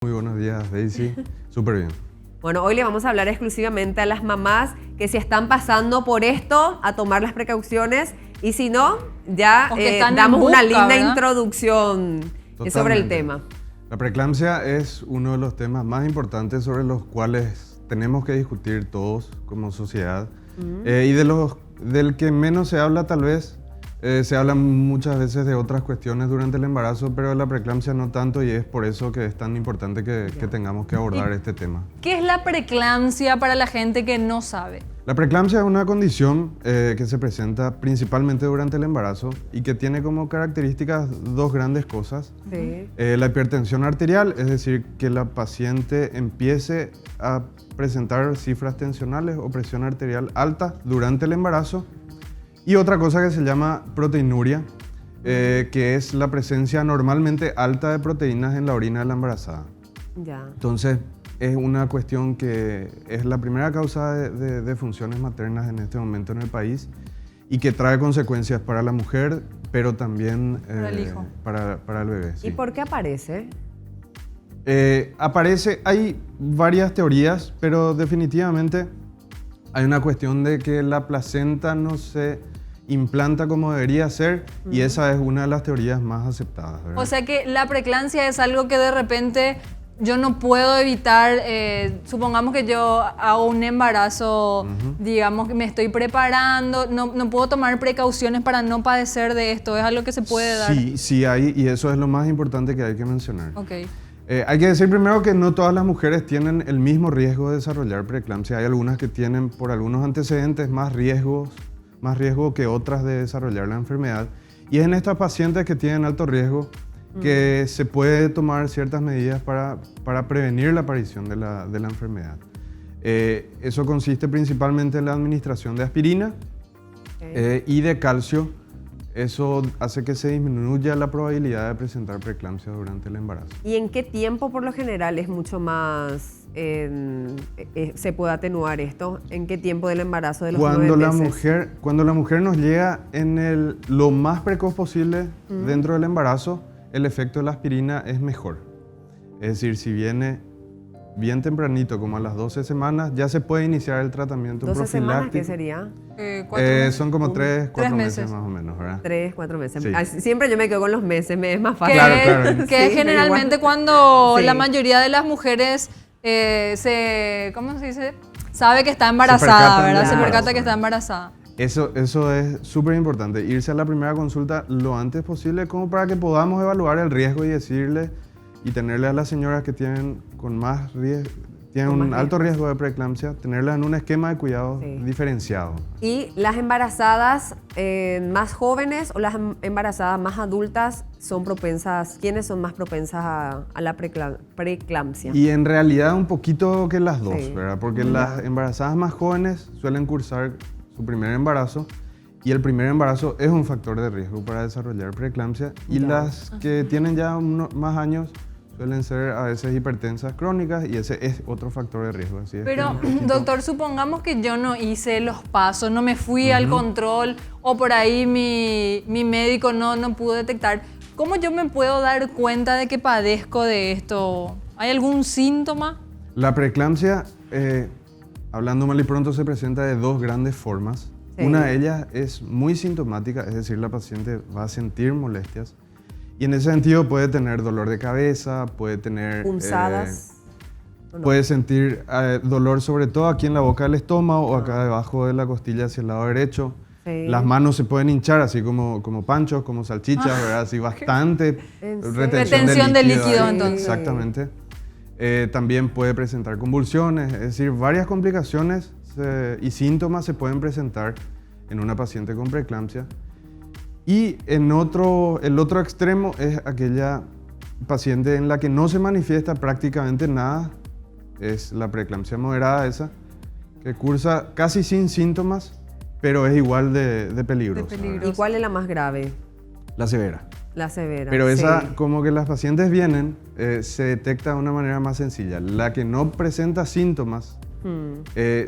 Muy buenos días, Daisy. Súper bien. Bueno, hoy le vamos a hablar exclusivamente a las mamás que si están pasando por esto, a tomar las precauciones y si no, ya damos una linda ¿verdad? introducción sobre el Totalmente. tema. La preeclampsia es uno de los temas más importantes sobre los cuales tenemos que discutir todos como sociedad y del que menos se habla tal vez. Se habla muchas veces de otras cuestiones durante el embarazo, pero de la preeclampsia no tanto y es por eso que es tan importante que tengamos que abordar este tema. ¿Qué es la preeclampsia para la gente que no sabe? La preeclampsia es una condición que se presenta principalmente durante el embarazo y que tiene como características dos grandes cosas. Sí. La hipertensión arterial, es decir, que la paciente empiece a presentar cifras tensionales o presión arterial alta durante el embarazo. Y otra cosa que se llama proteinuria, que es la presencia normalmente alta de proteínas en la orina de la embarazada. Ya. Entonces, es una cuestión que es la primera causa de funciones maternas en este momento en el país y que trae consecuencias para la mujer, pero también Para el hijo. para el bebé. Sí. ¿Y por qué aparece? Hay varias teorías, pero definitivamente hay una cuestión de que la placenta no se implanta como debería ser y esa es una de las teorías más aceptadas, ¿verdad? O sea que la preeclampsia es algo que de repente yo no puedo evitar. Supongamos que yo hago un embarazo, digamos que me estoy preparando, no puedo tomar precauciones para no padecer de esto. Es algo que se puede dar. Sí hay, y eso es lo más importante que hay que mencionar. Ok. Hay que decir primero que no todas las mujeres tienen el mismo riesgo de desarrollar preeclampsia. Hay algunas que tienen por algunos antecedentes más riesgo que otras de desarrollar la enfermedad. Y es en estas pacientes que tienen alto riesgo que se puede tomar ciertas medidas para prevenir la aparición de la enfermedad. Eso consiste principalmente en la administración de aspirina y de calcio. Eso hace que se disminuya la probabilidad de presentar preeclampsia durante el embarazo. ¿Y en qué tiempo por lo general es mucho más se puede atenuar esto? ¿En qué tiempo del embarazo de los 9 meses? Cuando la mujer nos llega en lo más precoz posible dentro del embarazo, el efecto de la aspirina es mejor. Es decir, si viene bien tempranito, como a las 12 semanas, ya se puede iniciar el tratamiento 12 semanas, profiláctico. ¿qué sería? 4 meses. Son como 3-4 meses meses más o menos, ¿verdad? 3, 4 meses. Sí. Siempre yo me quedo con los meses, me es más fácil. Claro. Que Sí, generalmente igual. cuando Sí. la mayoría de las mujeres ¿cómo se dice? Sabe que está embarazada, percatan ¿verdad? del Se percata embarazo. que está embarazada. Eso es súper importante, irse a la primera consulta lo antes posible como para que podamos evaluar el riesgo y decirle y tenerle a las señoras que tienen un alto riesgo de preeclampsia, tenerlas en un esquema de cuidado diferenciado. ¿Y las embarazadas más jóvenes o las embarazadas más adultas son propensas? ¿Quiénes son más propensas a la preeclampsia? Y en realidad un poquito que las dos, Sí. ¿verdad? Porque las embarazadas más jóvenes suelen cursar su primer embarazo y el primer embarazo es un factor de riesgo para desarrollar preeclampsia y Ya. las que tienen ya más años suelen ser a veces hipertensas crónicas y ese es otro factor de riesgo. Así es Pero, que un poquito- doctor, supongamos que yo no hice los pasos, no me fui al control o por ahí mi médico no pudo detectar. ¿Cómo yo me puedo dar cuenta de que padezco de esto? ¿Hay algún síntoma? La preeclampsia, hablando mal y pronto, se presenta de dos grandes formas. Sí. Una de ellas es muy sintomática, es decir, la paciente va a sentir molestias. Y en ese sentido puede tener dolor de cabeza, puede tener... ¿Punzadas? ¿O no? Puede sentir dolor sobre todo aquí en la boca del estómago o acá debajo de la costilla hacia el lado derecho. Sí. Las manos se pueden hinchar así como panchos, como salchichas, ¿verdad? Así bastante ¿En serio? Retención de líquido, ahí. entonces. Exactamente. También puede presentar convulsiones, es decir, varias complicaciones y síntomas se pueden presentar en una paciente con preeclampsia. Y el otro extremo es aquella paciente en la que no se manifiesta prácticamente nada, es la preeclampsia moderada esa, que cursa casi sin síntomas, pero es igual de peligrosa. De peligrosa. ¿Y cuál es la más grave? La severa. La severa. Pero esa, Sí. como que las pacientes vienen, se detecta de una manera más sencilla. La que no presenta síntomas,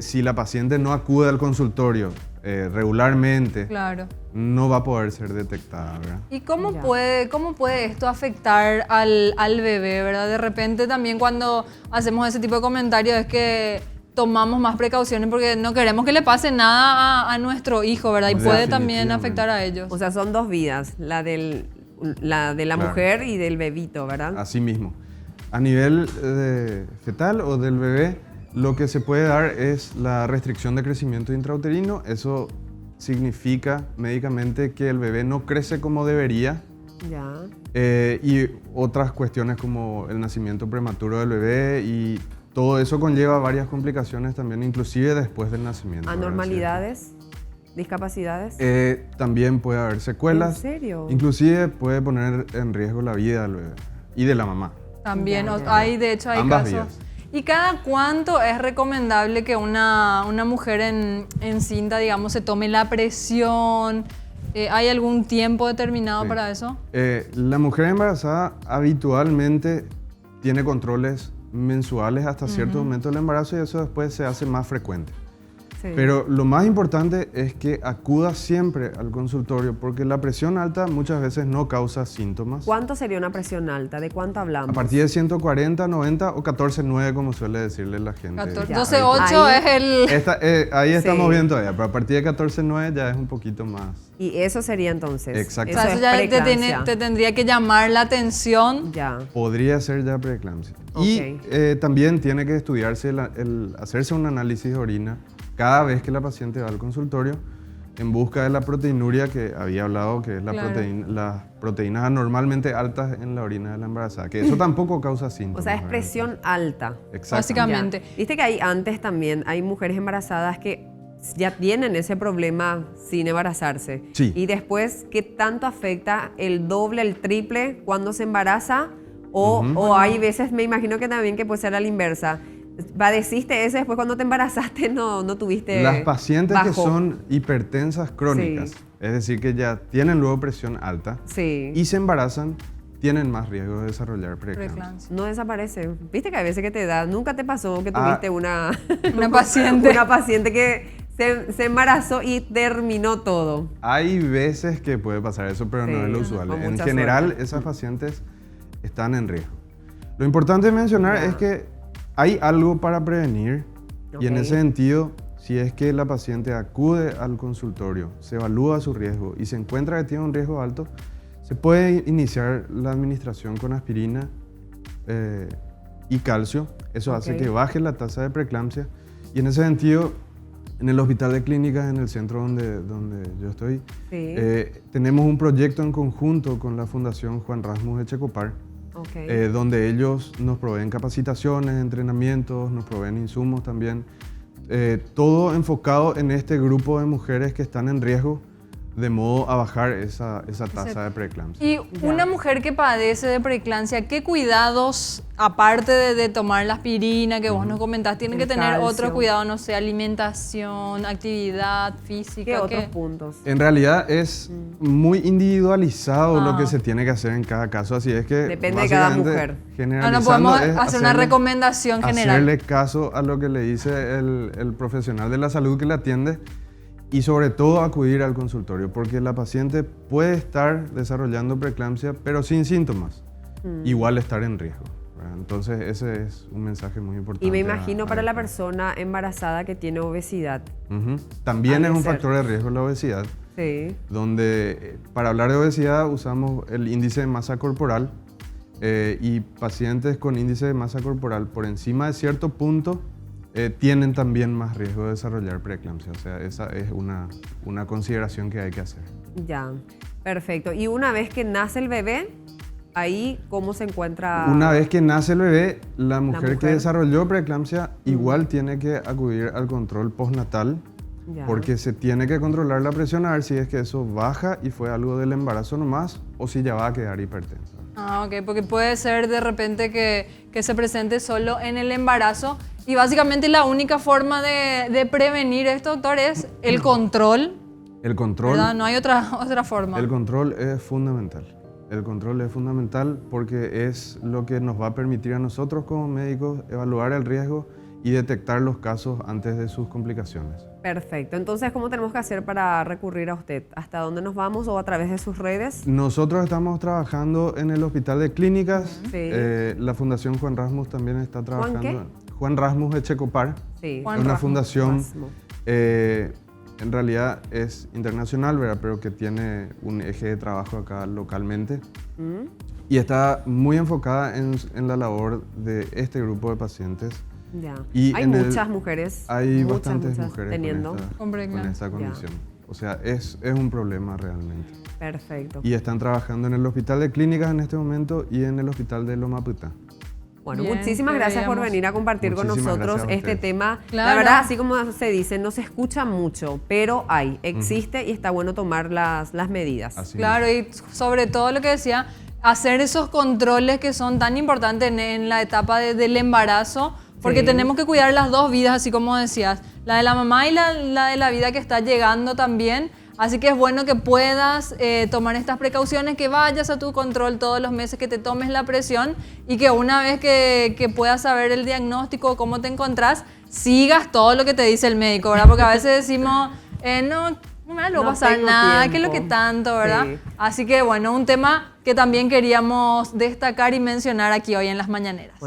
si la paciente no acude al consultorio regularmente, Claro. no va a poder ser detectada, ¿verdad? ¿Y cómo Ya. cómo puede esto afectar al bebé, verdad? De repente también cuando hacemos ese tipo de comentarios es que tomamos más precauciones porque no queremos que le pase nada a nuestro hijo, ¿verdad? Y puede también Definitivamente. afectar a ellos. O sea, son dos vidas, la de la Claro. mujer y del bebito, ¿verdad? Así mismo. A nivel fetal o del bebé, lo que se puede dar es la restricción de crecimiento intrauterino. Eso significa médicamente que el bebé no crece como debería. Ya. Y otras cuestiones como el nacimiento prematuro del bebé y todo eso conlleva varias complicaciones también, inclusive después del nacimiento. ¿verdad? ¿Anormalidades? ¿Discapacidades? También puede haber secuelas. ¿En serio? Inclusive puede poner en riesgo la vida del bebé y de la mamá. También Ya, ya. hay, de hecho, hay Ambas casos. vías. ¿Y cada cuánto es recomendable que una mujer en cinta, digamos, se tome la presión? ¿Hay algún tiempo determinado Sí. para eso? La mujer embarazada habitualmente tiene controles mensuales hasta cierto momento del embarazo y eso después se hace más frecuente. Sí. Pero lo más importante es que acuda siempre al consultorio porque la presión alta muchas veces no causa síntomas. ¿Cuánto sería una presión alta? ¿De cuánto hablamos? A partir de 140, 90 o 14,9 como suele decirle la gente. 12,8 Ahí- es el... Ahí estamos Sí. bien todavía, pero a partir de 14,9 ya es un poquito más. Y eso sería entonces. Exacto. O sea, Eso eso es ya te, preeclampsia. te tendría que llamar la atención. Ya. Podría ser ya preeclampsia. Ok. Y también tiene que estudiarse, hacerse un análisis de orina cada vez que la paciente va al consultorio en busca de la proteinuria que había hablado, que es la Claro. las proteínas anormalmente altas en la orina de la embarazada, que eso tampoco causa O síntomas. sea, es ¿verdad? presión alta. Exacto. Básicamente. Ya. Viste que hay antes también, hay mujeres embarazadas que ya tienen ese problema sin embarazarse. Sí. Y después, ¿qué tanto afecta el doble, el triple cuando se embaraza? O hay veces, me imagino que también que puede ser a la inversa. Padeciste eso después cuando te embarazaste, no tuviste Las pacientes que bajo. son hipertensas crónicas, Sí. es decir, que ya tienen luego presión alta Sí. y se embarazan, tienen más riesgo de desarrollar preeclampsia. Preeclampsia. No desaparece. Viste que hay veces que te da, nunca te pasó que Ah. tuviste una Una paciente. una paciente que se embarazó y terminó todo. Hay veces que puede pasar eso, pero no Sí, es lo usual. con En mucha general, suerte. esas pacientes están en riesgo. Lo importante mencionar Ya. es que hay algo para prevenir y en Ok. ese sentido, si es que la paciente acude al consultorio, se evalúa su riesgo y se encuentra que tiene un riesgo alto, se puede iniciar la administración con aspirina y calcio. Eso hace Ok. que baje la tasa de preeclampsia y en ese sentido, en el Hospital de Clínicas, en el centro donde yo estoy, Sí. tenemos un proyecto en conjunto con la Fundación Juan Rasmus Echecopar, Ok. donde ellos nos proveen capacitaciones, entrenamientos, nos proveen insumos también, todo enfocado en este grupo de mujeres que están en riesgo de modo a bajar esa tasa de preeclampsia. Y una mujer que padece de preeclampsia, ¿qué cuidados, aparte de tomar la aspirina que vos nos comentás, tienen El que tener calcio. otro cuidado, no sé, alimentación, actividad física? ¿Qué otros puntos? En realidad es muy individualizado lo Ah. que se tiene que hacer en cada caso, así es que Depende de cada básicamente, mujer. generalizando, No podemos es hacer una recomendación general. Hacerle caso a lo que le dice el profesional de la salud que le atiende y sobre todo acudir al consultorio, porque la paciente puede estar desarrollando preeclampsia, pero sin síntomas, igual estar en riesgo, ¿verdad? Entonces ese es un mensaje muy importante. Y me imagino a para la dejar. persona embarazada que tiene obesidad. Ujú. También Ha es de un ser. factor de riesgo la obesidad, Sí. donde para hablar de obesidad usamos el índice de masa corporal y pacientes con índice de masa corporal por encima de cierto punto tienen también más riesgo de desarrollar preeclampsia. O sea, esa es una consideración que hay que hacer. Ya. Perfecto. Y una vez que nace el bebé, ahí cómo se encuentra. Una vez que nace el bebé, la mujer que mujer. desarrolló preeclampsia igual tiene que acudir al control postnatal Ya. porque se tiene que controlar la presión a ver si es que eso baja y fue algo del embarazo nomás o si ya va a quedar hipertensa. Ah, ok, porque puede ser de repente que se presente solo en el embarazo y básicamente la única forma de prevenir esto, doctor, es el control, El control, ¿verdad? No hay otra forma. el control es fundamental. El control es fundamental porque es lo que nos va a permitir a nosotros como médicos evaluar el riesgo y detectar los casos antes de sus complicaciones. Perfecto. Entonces, ¿cómo tenemos que hacer para recurrir a usted? ¿Hasta dónde nos vamos o a través de sus redes? Nosotros estamos trabajando en el Hospital de Clínicas. Sí. La Fundación Juan Rasmus también está trabajando. qué? Juan Rasmus Echecopar. Sí. Juan Es una Rasmus. fundación, Rasmus. en realidad es internacional, ¿verdad? Pero que tiene un eje de trabajo acá localmente. Y está muy enfocada en la labor de este grupo de pacientes. Ya. Y Hay en el- muchas mujeres. Hay muchas, bastantes muchas mujeres teniendo. Con con preeclampsia. esta Ya. condición. O sea, es un problema realmente. Perfecto. Y están trabajando en el Hospital de Clínicas en este momento y en el Hospital de Loma Putá. Bueno, Bien, muchísimas que gracias por veamos. venir a compartir con Muchísimas nosotros gracias a este ustedes. tema. La Claro. verdad, así como se dice, no se escucha mucho, pero existe y está bueno tomar las medidas. Así Claro, y sobre todo lo que decía, hacer esos controles que son tan importantes en la etapa del embarazo, porque Sí. tenemos que cuidar las dos vidas, así como decías, la de la mamá y la de la vida que está llegando también. Así que es bueno que puedas tomar estas precauciones, que vayas a tu control todos los meses, que te tomes la presión y que una vez que puedas saber el diagnóstico, cómo te encontrás, sigas todo lo que te dice el médico, ¿verdad? Porque a veces decimos, no me va a No pasar tengo nada, que es lo que tiempo. tanto, ¿verdad? Sí. Así que bueno, un tema que también queríamos destacar y mencionar aquí hoy en Las Mañaneras.